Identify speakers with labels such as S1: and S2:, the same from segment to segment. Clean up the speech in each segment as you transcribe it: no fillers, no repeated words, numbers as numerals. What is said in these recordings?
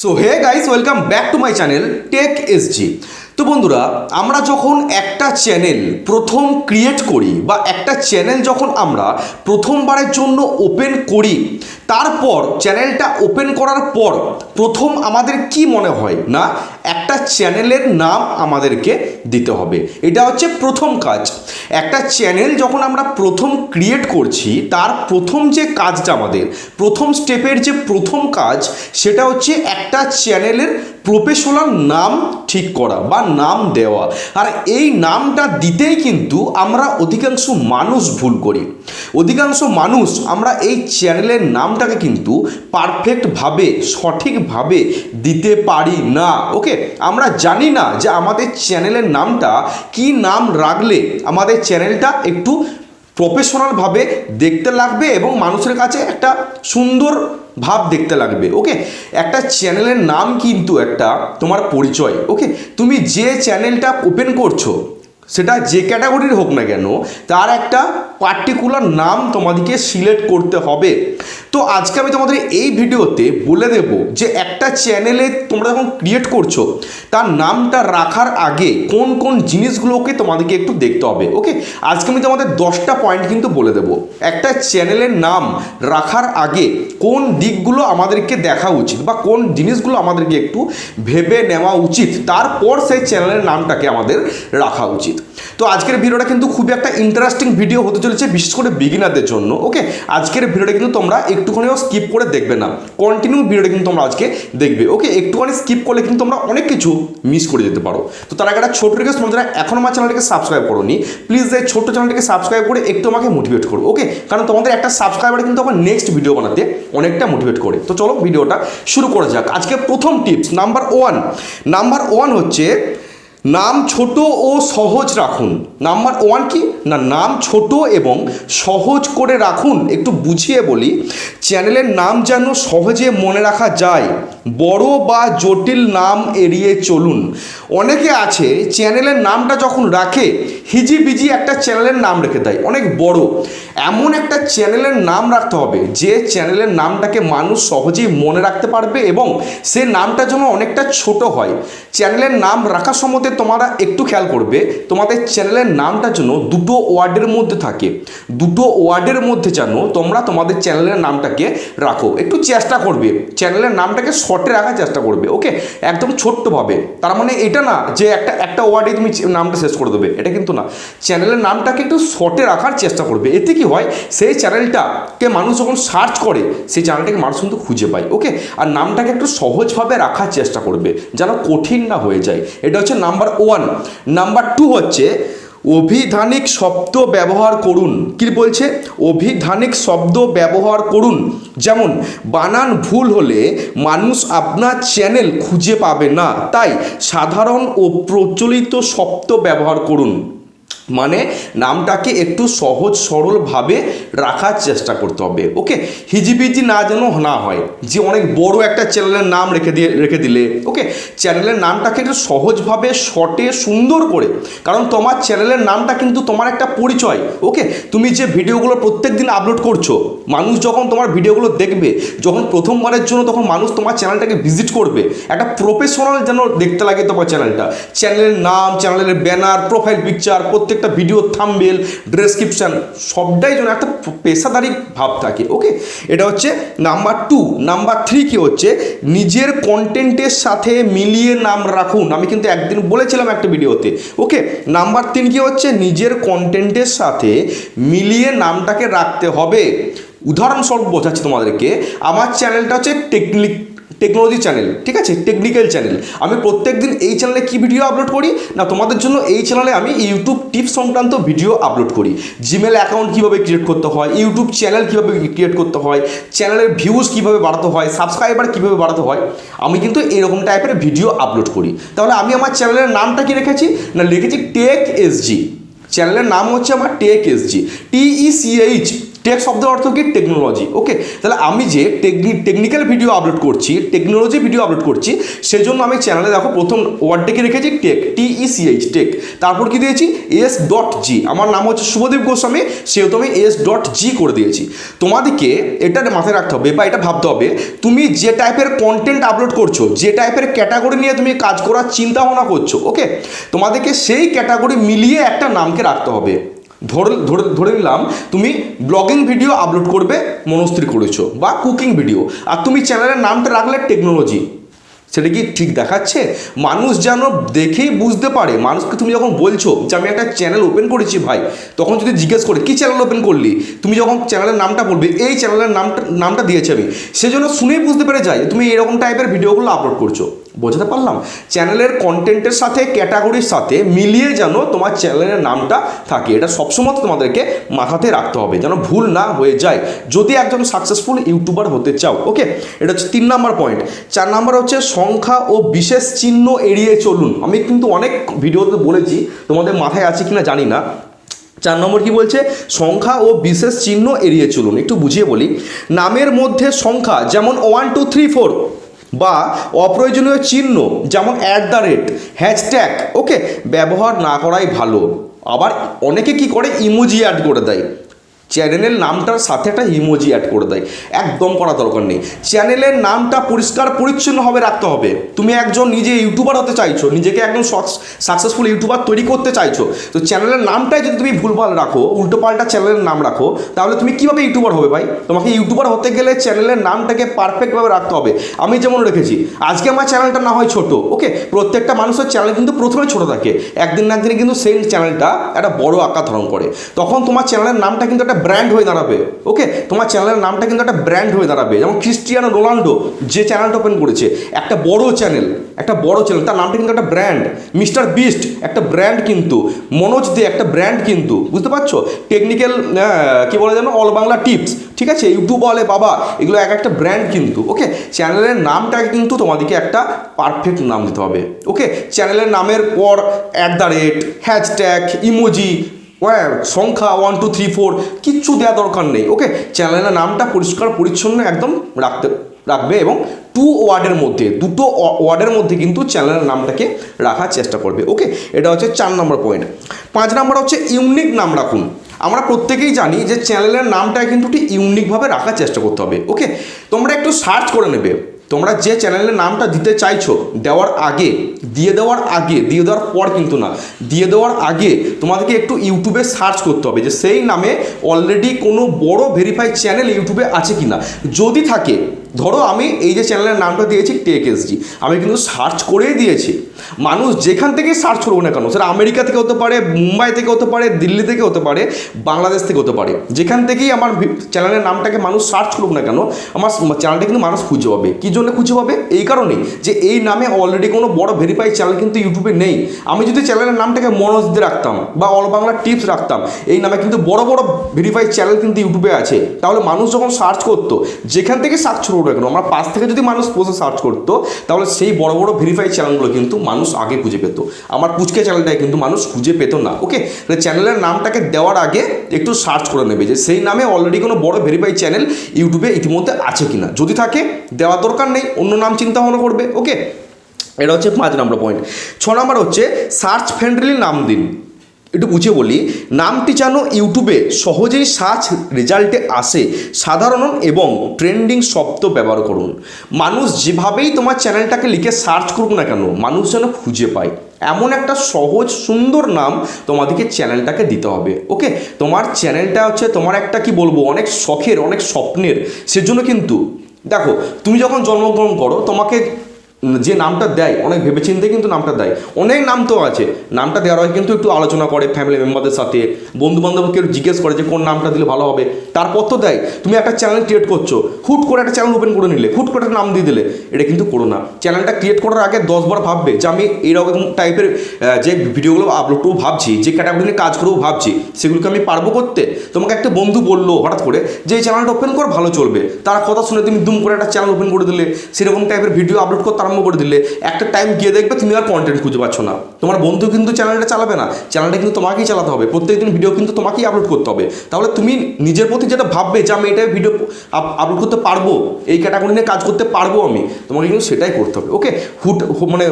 S1: So hey guys, welcome back to my channel tech SG. তো বন্ধুরা, আমরা যখন একটা চ্যানেল প্রথম ক্রিয়েট করি বা একটা চ্যানেল যখন আমরা প্রথমবারের জন্য ওপেন করি, তারপর চ্যানেলটা ওপেন করার পর প্রথম আমাদের কি মনে হয় না, একটা চ্যানেলের নাম আমাদেরকে দিতে হবে। এটা হচ্ছে প্রথম কাজ। একটা চ্যানেল যখন আমরা প্রথম ক্রিয়েট করছি, তার প্রথম যে কাজটা আমাদের, প্রথম স্টেপের যে প্রথম কাজ, সেটা হচ্ছে একটা চ্যানেলের প্রফেশনাল নাম ঠিক করা বা নাম দেওয়া। আর এই নামটা দিতেই কিন্তু আমরা অধিকাংশ মানুষ ভুল করি। অধিকাংশ মানুষ আমরা এই চ্যানেলের নামটাকে কিন্তু পারফেক্টভাবে, সঠিকভাবে দিতে পারি না। ওকে, আমরা জানি না যে আমাদের চ্যানেলের নামটা কি নাম রাখলে আমাদের চ্যানেলটা একটু প্রফেশনালভাবে দেখতে লাগবে এবং মানুষের কাছে একটা সুন্দর ভাব দেখতে লাগবে। ওকে, একটা চ্যানেলের নাম কিন্তু একটা তোমার পরিচয়। ওকে, তুমি যে চ্যানেলটা ওপেন করছো, সেটা যে ক্যাটাগরির হোক না কেন, তার একটা পার্টিকুলার নাম তোমাদেরকে সিলেক্ট করতে হবে। তো আজকে আমি তোমাদের এই ভিডিওতে বলে দেব যে একটা চ্যানেলে তোমরা যখন ক্রিয়েট করছো, তার নামটা রাখার আগে কোন কোন জিনিসগুলোকে তোমাদেরকে একটু দেখতে হবে। ওকে, আজকে আমি তোমাদের 10টা পয়েন্ট কিন্তু বলে দেব। একটা চ্যানেলের নাম রাখার আগে কোন দিকগুলো আমাদেরকে দেখা উচিত বা কোন জিনিসগুলো আমাদেরকে একটু ভেবে নেওয়া উচিত, তারপর সেই চ্যানেলের নামটাকে আমাদের রাখা উচিত। তো আজকের ভিডিওটা কিন্তু খুবই একটা ইন্টারেস্টিং ভিডিও হতে চলেছে, বিশেষ করে বিগিনারদের জন্য। ওকে, আজকের ভিডিওটা কিন্তু তোমরা একটুখানিও স্কিপ করে দেখবে না, কন্টিনিউ ভিডিওটা কিন্তু তোমরা আজকে দেখবে। ওকে, একটুখানি স্কিপ করলে কিন্তু তোমরা অনেক কিছু মিস করে যেতে পারো। তো তার আগে একটা ছোট রিকোয়েস্ট, তোমরা যারা এখন আমার চ্যানেলটাকে সাবস্ক্রাইব করোনি, প্লিজ এই ছোট্ট চ্যানেলটাকে সাবস্ক্রাইব করে একটু আমাকে মোটিভেট করো। ওকে, কারণ তোমাদের একটা সাবস্ক্রাইবার কিন্তু আমার নেক্সট ভিডিও বানাতে অনেকটা মোটিভেট করে। তো চলো ভিডিওটা শুরু করা যাক। আজকে প্রথম টিপস নাম্বার ওয়ান হচ্ছে নাম ছোট ও সহজ রাখুন। নাম্বার ওয়ান কি না, নাম ছোট এবং সহজ করে রাখুন। একটু বুঝিয়ে বলি, চ্যানেলের নাম যেন সহজে মনে রাখা যায়, বড় বা জটিল নাম এড়িয়ে চলুন। অনেকে আছে চ্যানেলের নামটা যখন রাখে, হিজিবিজি একটা চ্যানেলের নাম রেখে দেয়, অনেক বড়। এমন একটা চ্যানেলের নাম রাখতে হবে যে চ্যানেলের নামটাকে মানুষ সহজেই মনে রাখতে পারবে এবং সে নামটা যেন অনেকটা ছোট হয়। চ্যানেলের নাম রাখার সময় তোমরা একটু খেয়াল করবে, তোমাদের চ্যানেলের নামটা যেন দুটো ওয়ার্ডের মধ্যে থাকে। দুটো ওয়ার্ডের মধ্যে যেন তোমরা তোমাদের চ্যানেলের নামটাকে রাখো। একটু চেষ্টা করবে চ্যানেলের নামটাকে শর্টে রাখার চেষ্টা করবে। ওকে, একদম ছোট্টভাবে। তার মানে এটা না যে একটা ওয়ার্ডে তুমি নামটা শেষ করে দেবে, এটা কিন্তু না। চ্যানেলের নামটাকে একটু শর্টে রাখার চেষ্টা করবে। এতে কি হয়, সেই চ্যানেলটাকে মানুষ যখন সার্চ করে, সেই চ্যানেলটাকে মানুষ কিন্তু খুঁজে পায়। ওকে, আর নামটাকে একটু সহজভাবে রাখার চেষ্টা করবে, যেন কঠিন না হয়ে যায়। এটা হচ্ছে নাম্বার ওয়ান। নাম্বার টু হচ্ছে অভিধানিক শব্দ ব্যবহার করুন। কি বলছে? অভিধানিক শব্দ ব্যবহার করুন। যেমন বানান ভুল হলে মানুষ আপনার চ্যানেল খুঁজে পাবে না, তাই সাধারণ ও প্রচলিত শব্দ ব্যবহার করুন। মানে নামটাকে একটু সহজ সরলভাবে রাখার চেষ্টা করতে হবে। ওকে, হিজিবিজি না যেন না হয় যে অনেক বড় একটা চ্যানেলের নাম রেখে দিলে। ওকে, চ্যানেলের নামটাকে একটু সহজভাবে শর্টে সুন্দর করে, কারণ তোমার চ্যানেলের নামটা কিন্তু তোমার একটা পরিচয়। ওকে, তুমি যে ভিডিওগুলো প্রত্যেক দিন আপলোড করছো, মানুষ যখন তোমার ভিডিওগুলো দেখবে, যখন প্রথমবারের জন্য, তখন মানুষ তোমার চ্যানেলটাকে ভিজিট করবে। একটা প্রফেশনাল যেন দেখতে লাগে তোমার চ্যানেলটা। চ্যানেলের নাম, চ্যানেলের ব্যানার, প্রোফাইল পিকচার, প্রত্যেকটা ভিডিও থাম্বনেল, ডেসক্রিপশন, সবটাই যেন একটা পেশাদারি ভাব থাকে। ওকে, এটা হচ্ছে নাম্বার টু। নাম্বার থ্রি কি হচ্ছে, নিজের কন্টেন্টের সাথে মিলিয়ে নাম রাখুন। আমি কিন্তু একদিন বলেছিলাম একটা ভিডিওতে। ওকে, নাম্বার তিন কি হচ্ছে, নিজের কন্টেন্টের সাথে মিলিয়ে নামটাকে রাখতে হবে। উদাহরণস্বরূপ বোঝাচ্ছি তোমাদেরকে, আমার চ্যানেলটা হচ্ছে টেকনোলজি চ্যানেল, ঠিক আছে, টেকনিক্যাল চ্যানেল। আমি প্রত্যেক দিন এই চ্যানেলে কি ভিডিও আপলোড করি না, তোমাদের জন্য এই চ্যানেলে আমি ইউটিউব টিপস সংক্রান্ত ভিডিও আপলোড করি। জিমেল অ্যাকাউন্ট কীভাবে ক্রিয়েট করতে হয়, ইউটিউব চ্যানেল কীভাবে ক্রিয়েট করতে হয়, চ্যানেলের ভিউজ কীভাবে বাড়াতে হয়, সাবস্ক্রাইবার কীভাবে বাড়াতে হয়, আমি কিন্তু এরকম টাইপের ভিডিও আপলোড করি। তাহলে আমি আমার চ্যানেলের নামটা কি রেখেছি না, লিখেছি টেক এসজি। চ্যানেলের নাম হচ্ছে আমার টেক এসজি, TECH, টেক শব্দের অর্থ কি? টেকনোলজি। ওকে, তাহলে আমি যে টেকনিক্যাল ভিডিও আপলোড করছি, টেকনোলজি ভিডিও আপলোড করছি, সেই জন্য আমি চ্যানেলে দেখো প্রথম ওয়ার্ডটাকে রেখেছি টেক, TECH, টেক। তারপর কি দিয়েছি? S.G। আমার নাম হচ্ছে শুভদীপ গোস্বামী, সেহেতু আমি S.G করে দিয়েছি। তোমাদেরকে এটা মাথায় রাখতে হবে বা এটা ভাবতে হবে, তুমি যে টাইপের কন্টেন্ট আপলোড করছো, যে টাইপের ক্যাটাগরি নিয়ে তুমি কাজ করার চিন্তা ভাবনা করছো, ওকে, তোমাদেরকে সেই ক্যাটাগরি মিলিয়ে একটা নামকে রাখতে হবে। ধরে নিলাম তুমি ব্লগিং ভিডিও আপলোড করবে, মনস্থির করেছো, বা কুকিং ভিডিও, আর তুমি চ্যানেলের নামটা রাখলে টেকনোলজি। সেটা কি ঠিক দেখাচ্ছে? মানুষ যেন দেখেই বুঝতে পারে। মানুষকে তুমি যখন বলছো যে আমি একটা চ্যানেল ওপেন করেছি ভাই, তখন যদি জিজ্ঞেস করে কী চ্যানেল ওপেন করলি, তুমি যখন চ্যানেলের নামটা বলবে এই চ্যানেলের নামটা দিয়েছি আমি, সেজন্য শুনেই বুঝতে পেরে যায় তুমি এরকম টাইপের ভিডিওগুলো আপলোড করছো। বোঝাতে পারলাম? চ্যানেলের কন্টেন্টের সাথে ক্যাটাগরির সাথে মিলিয়ে যেন তোমার চ্যানেলের নামটা থাকে, এটা সবসময় তোমাদেরকে মাথাতে রাখতে হবে, যেন ভুল না হয়ে যায় যদি একজন সাকসেসফুল ইউটিউবার হতে চাও। ওকে, এটা হচ্ছে 3 নাম্বার পয়েন্ট। 4 নাম্বার হচ্ছে সংখ্যা ও বিশেষ চিহ্ন এড়িয়ে চলুন। আমি কিন্তু অনেক ভিডিওতে বলেছি, তোমাদের মাথায় আছে কিনা জানি না। 4 নম্বর কি বলছে? সংখ্যা ও বিশেষ চিহ্ন এড়িয়ে চলুন। একটু বুঝিয়ে বলি, নামের মধ্যে সংখ্যা যেমন 1 2 3 4 বা অপ্রয়োজনীয় চিহ্ন যেমন @, হ্যাশট্যাগ, ওকে, ব্যবহার না করাই ভালো। আবার অনেকে কি করে? ইমোজি অ্যাড করে দেয়, চ্যানেলের নামটার সাথে একটা ইমোজি অ্যাড করে দেয়। একদম করা দরকার নেই। চ্যানেলের নামটা পরিষ্কার পরিচ্ছন্নভাবে রাখতে হবে। তুমি একজন নিজে ইউটিউবার হতে চাইছো, নিজেকে একজন সাকসেসফুল ইউটিউবার তৈরি করতে চাইছো, তো চ্যানেলের নামটাই যদি তুমি ভুলভাল রাখো, উল্টোপাল্টা চ্যানেলের নাম রাখো, তাহলে তুমি কীভাবে ইউটিউবার হবে ভাই? তোমাকে ইউটিউবার হতে গেলে চ্যানেলের নামটাকে পারফেক্টভাবে রাখতে হবে। আমি যেমন রেখেছি, আজকে আমার চ্যানেলটা না হয় ছোটো, ওকে, প্রত্যেকটা মানুষের চ্যানেল কিন্তু প্রথমে ছোটো থাকে, একদিন না একদিন কিন্তু সেই চ্যানেলটা একটা বড় আকার ধারণ করে, তখন তোমার চ্যানেলের নামটা কিন্তু একটা ব্র্যান্ড হয়ে দাঁড়াবে। ওকে, তোমার চ্যানেলের নামটা কিন্তু একটা ব্র্যান্ড হয়ে দাঁড়াবে। যেমন ক্রিস্টিয়ানো রোনাল্ডো যে চ্যানেলটা ওপেন করেছে, একটা বড় চ্যানেল, তার নামটা কিন্তু একটা ব্র্যান্ড। মিস্টার বিস্ট একটা ব্র্যান্ড, কিন্তু মনোজ দে একটা ব্র্যান্ড, কিন্তু বুঝতে পারছো? টেকনিক্যাল কি বলে যেন, অল বাংলা টিপস, ঠিক আছে, ইউটিউব বলে বাবা, এগুলো একটা ব্র্যান্ড কিন্তু। ওকে, চ্যানেলের নামটাকে কিন্তু তোমাদেরকে একটা পারফেক্ট নাম দিতে হবে। ওকে, চ্যানেলের নামের পর @, হ্যাশট্যাগ, ইমোজি, সংখ্যা 1 2 3 4 কিচ্ছু দেওয়া দরকার নেই। ওকে, চ্যানেলের নামটা পরিষ্কার পরিচ্ছন্ন একদম রাখবে এবং 2 ওয়ার্ডের মধ্যে, 2টো ওয়ার্ডের মধ্যে কিন্তু চ্যানেলের নামটাকে রাখার চেষ্টা করবে। ওকে, এটা হচ্ছে 4 নম্বর পয়েন্ট। 5 নম্বর হচ্ছে ইউনিক নাম রাখুন। আমরা প্রত্যেকেই জানি যে চ্যানেলের নামটা কিন্তু একটু ইউনিকভাবে রাখার চেষ্টা করতে হবে। ওকে, তোমরা একটু সার্চ করে নেবে, তোমরা যে চ্যানেলের নামটা দিতে চাইছো, দেওয়ার পর কিন্তু না, দিয়ে দেওয়ার আগে তোমাদেরকে একটু ইউটিউবে সার্চ করতে হবে যে সেই নামে অলরেডি কোনো বড় ভেরিফাইড চ্যানেল ইউটিউবে আছে কি না। যদি থাকে, ধরো আমি এই যে চ্যানেলের নামটা দিয়েছি TechSG, আমি কিন্তু সার্চ করেই দিয়েছি। মানুষ যেখান থেকে সার্চ করবো না কেন, সেটা আমেরিকা থেকে হতে পারে, মুম্বাই থেকে হতে পারে, দিল্লি থেকে হতে পারে, বাংলাদেশ থেকে হতে পারে, যেখান থেকেই আমার চ্যানেলের নামটাকে মানুষ সার্চ করুক না কেন, আমার চ্যানেলটা কিন্তু মানুষ খুঁজে পাবে। কী জন্য খুঁজে পাবে? এই কারণেই যে এই নামে অলরেডি কোনো বড় ভেরিফাইড চ্যানেল কিন্তু ইউটিউবে নেই। আমি যদি চ্যানেলের নামটাকে মনোজ দিয়ে রাখতাম বা অল বাংলা টিপস রাখতাম, এই নামে কিন্তু বড় বড় ভেরিফাইড চ্যানেল কিন্তু ইউটিউবে আছে। তাহলে মানুষ যখন সার্চ করতো, যেখান থেকে সার্চ করবো না কেন, আমার পাশ থেকে যদি মানুষ বসে সার্চ করতো, তাহলে সেই বড় বড় ভেরিফাইড চ্যানেলগুলো কিন্তু মানুষ আগে খুঁজে পেত। আমার পুচকে চ্যানেলটাই কিন্তু মানুষ খুঁজে পেত না। ওকে, চ্যানেলের নামটাকে দেওয়ার আগে একটু সার্চ করে নেবে যে সেই নামে অলরেডি কোনো বড় ভেরিফাইড চ্যানেল ইউটিউবে ইতিমধ্যে আছে কিনা। যদি থাকে, দেওয়ার দরকার নেই, অন্য নাম চিন্তা ভাবনা করবে। ওকে, এটা হচ্ছে 5 নম্বর পয়েন্ট। 6 নম্বর হচ্ছে সার্চ ফ্রেন্ডলি নাম দিন। একটু বুঝিয়ে বলি, নামটি যেন ইউটিউবে সহজেই সার্চ রেজাল্টে আসে, সাধারণ এবং ট্রেন্ডিং শব্দ ব্যবহার করুন। মানুষ যেভাবেই তোমার চ্যানেলটাকে লিখে সার্চ করুক না কেন, মানুষ যেন খুঁজে পায় এমন একটা সহজ সুন্দর নাম তোমাদেরকে চ্যানেলটাকে দিতে হবে। ওকে, তোমার চ্যানেলটা হচ্ছে তোমার একটা কি বলবো, অনেক শখের, অনেক স্বপ্নের। সেজন্য কিন্তু দেখো, তুমি যখন জন্মগ্রহণ করো, তোমাকে যে নামটা দেয় অনেক ভেবেচিন্তে কিন্তু নামটা দেয়। অনেক নাম তো আছে, নামটা দেওয়ার আগে কিন্তু একটু আলোচনা করে ফ্যামিলি মেম্বারদের সাথে, বন্ধুবান্ধবকে একটু জিজ্ঞেস করে যে কোন নামটা দিলে ভালো হবে, তারপর তো দেয়। তুমি একটা চ্যানেল ক্রিয়েট করছো, হুট করে একটা চ্যানেল ওপেন করে নিলে, হুট করে একটা নাম দিয়ে দিলে, এটা কিন্তু করো না। চ্যানেলটা ক্রিয়েট করার আগে 10 বার ভাববে যে আমি এইরকম টাইপের যে ভিডিওগুলো আপলোড করবো ভাবছি, যে ক্যাটাগরি নিয়ে কাজ করবো ভাবছি, সেগুলোকে আমি পারবো করতে। তোমাকে একটা বন্ধু বললো হঠাৎ করে যে এই চ্যানেলটা ওপেন কর, ভালো চলবে, তার কথা শুনে তুমি দুম করে একটা চ্যানেল ওপেন করে দিলে, সেরকম টাইপের ভিডিও আপলোড কর, তার আরম্ভ করে দিলে একটা টাইম গিয়ে দেখবে তুমি আর কন্টেন্ট খুঁজে পাচ্ছ না, তোমার বন্ধু কিন্তু চ্যানেলটা চালাবে না, চ্যানেলটা কিন্তু তোমাকেই চালাতে হবে, প্রত্যেকদিন ভিডিও কিন্তু তোমাকেই আপলোড করতে হবে। তাহলে তুমি নিজের প্রতি যেটা ভাববে যে আমি এটা ভিডিও আপলোড করতে পারবো, এই ক্যাটাগরি নিয়ে কাজ করতে পারবো আমি, তোমাকে কিন্তু সেটাই করতে হবে। ওকে,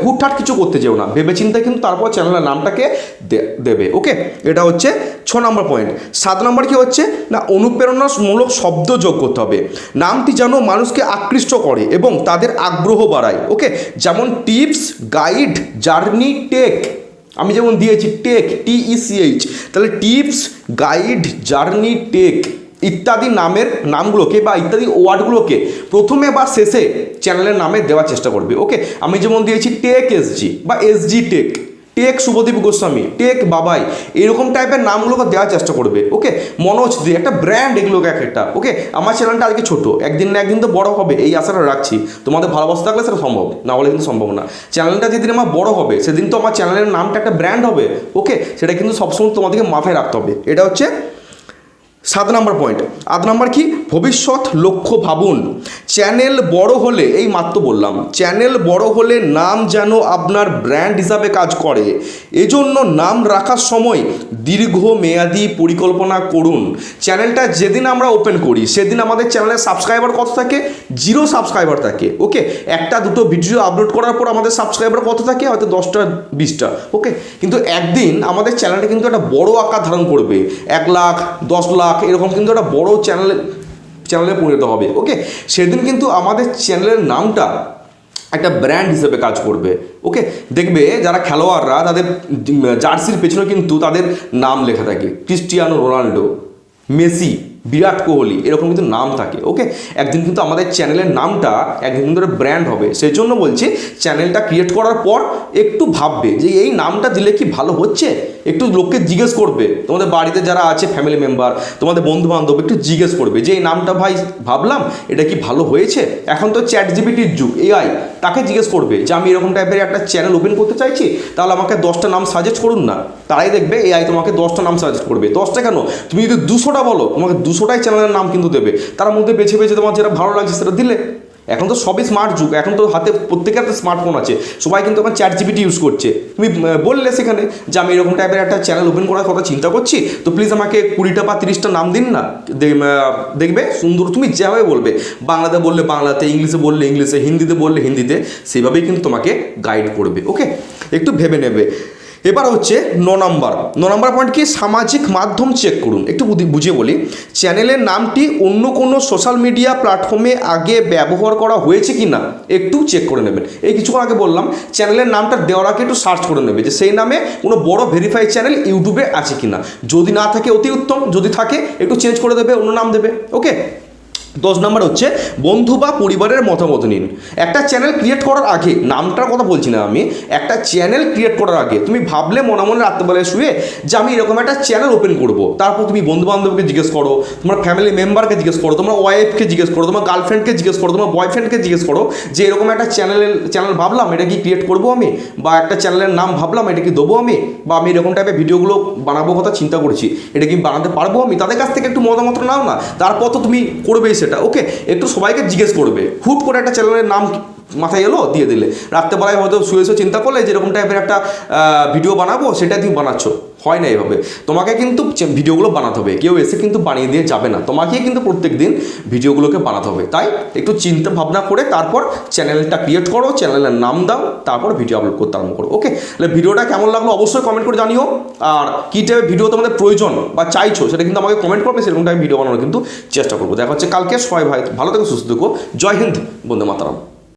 S1: হুটহাট কিছু করতে যেও না, ভেবে চিন্তে কিন্তু তারপর চ্যানেলের নামটাকে দেবে। ওকে, এটা হচ্ছে 6 নম্বর পয়েন্ট। 7 নম্বর কি হচ্ছে না, অনুপ্রেরণামূলক শব্দ যোগ করতে হবে। নামটি যেন মানুষকে আকৃষ্ট করে এবং তাদের আগ্রহ বাড়ায়। ওকে, যেমন টিপস, গাইড, জার্নি, টেক, আমি যেমন দিয়েছি টেক, TECH, তাহলে টিপস, গাইড, জার্নি, টেক ইত্যাদি নামগুলোকে বা ইত্যাদি ওয়ার্ডগুলোকে প্রথমে বা শেষে চ্যানেলের নামে দেওয়ার চেষ্টা করবে। ওকে, আমি যেমন দিয়েছি টেক SG বা SG take, take Subhadip Goswami, take বাবাই, এরকম টাইপের নামগুলোকে দেওয়ার চেষ্টা করবে। ওকে, মনোজ দিয়ে একটা ব্র্যান্ড, এগুলোকে একটা। ওকে, আমার চ্যানেলটা আজকে ছোটো, একদিন না একদিন তো বড় হবে, এই আশাটা রাখছি। তোমাদের ভালোবাসা থাকলে সেটা সম্ভব, না হলে কিন্তু সম্ভব না। চ্যানেলটা যেদিন আমার বড় হবে সেদিন তো আমার চ্যানেলের নামটা একটা ব্র্যান্ড হবে। ওকে, সেটা কিন্তু সবসময় তোমাদেরকে মাথায় রাখতে হবে। এটা হচ্ছে 7 নম্বর পয়েন্ট। 8 নম্বর কি, ভবিষ্যৎ লক্ষ্য ভাবুন। চ্যানেল বড় হলে, এই মাত্র বললাম, চ্যানেল বড় হলে নাম যেন আপনার ব্র্যান্ড হিসাবে কাজ করে, এজন্য নাম রাখার সময় দীর্ঘমেয়াদী পরিকল্পনা করুন। চ্যানেলটা যেদিন আমরা ওপেন করি সেদিন আমাদের চ্যানেলের সাবস্ক্রাইবার কত থাকে? 0 সাবস্ক্রাইবার থাকে। ওকে, একটা দুটো ভিডিও আপলোড করার পর আমাদের সাবস্ক্রাইবার কত থাকে? হয়তো 10টা 20টা। ওকে, কিন্তু একদিন আমাদের চ্যানেলটা কিন্তু একটা বড় আকার ধারণ করবে, 1 লাখ 10 লাখ এরকম কিন্তু একটা বড় চ্যানেলে পরিণত হবে। ওকে, সেদিন কিন্তু আমাদের চ্যানেলের নামটা একটা ব্র্যান্ড হিসেবে কাজ করবে। ওকে, দেখবে যারা খেলোয়াড়রা তাদের জার্সির পেছনে কিন্তু তাদের নাম লেখা থাকে, Cristiano Ronaldo, Messi, Virat Kohli, এরকম কিন্তু নাম থাকে। ওকে, একদিন কিন্তু আমাদের চ্যানেলের নামটা একদিন কিন্তু একটা ব্র্যান্ড হবে। সেই জন্য বলছি চ্যানেলটা ক্রিয়েট করার পর একটু ভাববে যে এই নামটা দিলে কি ভালো হচ্ছে, একটু লোককে জিজ্ঞেস করবে, তোমাদের বাড়িতে যারা আছে ফ্যামিলি মেম্বার, তোমাদের বন্ধু বান্ধব, একটু জিজ্ঞেস করবে যে এই নামটা ভাই ভাবলাম এটা কি ভালো হয়েছে। এখন তো ChatGPTর যুগ, AI, তাকে জিজ্ঞেস করবে যে আমি এরকম টাইপের একটা চ্যানেল ওপেন করতে চাইছি, তাহলে আমাকে 10টা নাম সাজেস্ট করুন না। তারাই দেখবে AI তোমাকে 10টা নাম সাজেস্ট করবে। 10টা কেন, তুমি যদি 200টা বলো, তোমাকে 200টাই চ্যানেলের নাম কিন্তু দেবে। তার মধ্যে বেছে বেছে তোমার যেটা ভালো লাগছে সেটা দিলে। এখন তো সবই স্মার্ট যুগ, এখন তো হাতে প্রত্যেকের হাতে স্মার্টফোন আছে, সবাই কিন্তু এখন ChatGPT ইউজ করছে। তুমি বললে সেখানে যে আমি এরকম টাইপের একটা চ্যানেল ওপেন করার কথা চিন্তা করছি, তো প্লিজ আমাকে 20টা বা 30টা নাম দিন না। দেখবে সুন্দর, তুমি যেভাবে বলবে, বাংলাতে বললে বাংলাতে, ইংলিশে বললে ইংলিশে, হিন্দিতে বললে হিন্দিতে, সেভাবেই কিন্তু তোমাকে গাইড করবে। ওকে, একটু ভেবে নেবে। এবার হচ্ছে 9 নম্বর পয়েন্ট কি, সামাজিক মাধ্যম চেক করুন। একটু বুঝিয়ে বলি, চ্যানেলের নামটি অন্য কোনো সোশ্যাল মিডিয়া প্ল্যাটফর্মে আগে ব্যবহার করা হয়েছে কি না একটু চেক করে নেবেন। এই কিছুক্ষণ আগে বললাম, চ্যানেলের নামটা দেওয়ার আগে একটু সার্চ করে নেবে যে সেই নামে কোনো বড় ভেরিফাইড চ্যানেল ইউটিউবে আছে কি না। যদি না থাকে অতি উত্তম, যদি থাকে একটু চেঞ্জ করে দেবে, অন্য নাম দেবে। ওকে, 10 নম্বর হচ্ছে বন্ধু বা পরিবারের মতামত নিন। একটা চ্যানেল ক্রিয়েট করার আগে, নামটার কথা বলছি না আমি, একটা চ্যানেল ক্রিয়েট করার আগে তুমি ভাবলে মনে মনে রাত্রেবেলায় শুয়ে যে আমি এরকম একটা চ্যানেল ওপেন করব, তারপর তুমি বন্ধু বান্ধবকে জিজ্ঞেস করো, তোমার ফ্যামিলি মেম্বারকে জিজ্ঞেস করো, তোমার ওয়াইফকে জিজ্ঞেস করো, তোমার গার্লফ্রেন্ডকে জিজ্ঞেস করো, তোমার বয়ফ্রেন্ডকে জিজ্ঞেস করো যে এরকম একটা চ্যানেল ভাবলাম, এটা কি ক্রিয়েট করবো আমি, বা একটা চ্যানেলের নাম ভাবলাম, এটা কি দেবো আমি, বা আমি এরকম টাইপের ভিডিওগুলো বানাবো কথা চিন্তা করছি, এটা কি বানাতে পারবো আমি। তাদের কাছ থেকে একটু মতামত নাও না, তারপর তো তুমি করবেই সেটা। ওকে, একটু সবাইকে জিজ্ঞেস করবে। হুট করে একটা চ্যানেলের নাম মাথায় এলো দিয়ে দিলে, রাত্রেবেলায় হয়তো শুয়ে চিন্তা করলে যেরকম টাইপের একটা ভিডিও বানাবো, সেটা তুমি বানাচ্ছ, হয় না এইভাবে। তোমাকে কিন্তু ভিডিওগুলো বানাতে হবে, কেউ এসে কিন্তু বানিয়ে দিয়ে যাবে না, তোমাকেই কিন্তু প্রত্যেক দিন ভিডিওগুলোকে বানাতে হবে। তাই একটু চিন্তা ভাবনা করে তারপর চ্যানেলটা ক্রিয়েট করো, চ্যানেলের নাম দাও, তারপর ভিডিও আপলোড করতে আরম্ভ করো। ওকে, তাহলে ভিডিওটা কেমন লাগলো অবশ্যই কমেন্ট করে জানিও। আর কী টাইপের ভিডিও তোমাদের প্রয়োজন বা চাইছো সেটা কিন্তু আমাকে কমেন্ট করবে, সেরকম টাইপের ভিডিও বানানোর কিন্তু চেষ্টা করবো। দেখা হচ্ছে কালকে। সবাই ভালো থেকো, সুস্থ থেকো। জয় হিন্দ, বন্দে মাতরম।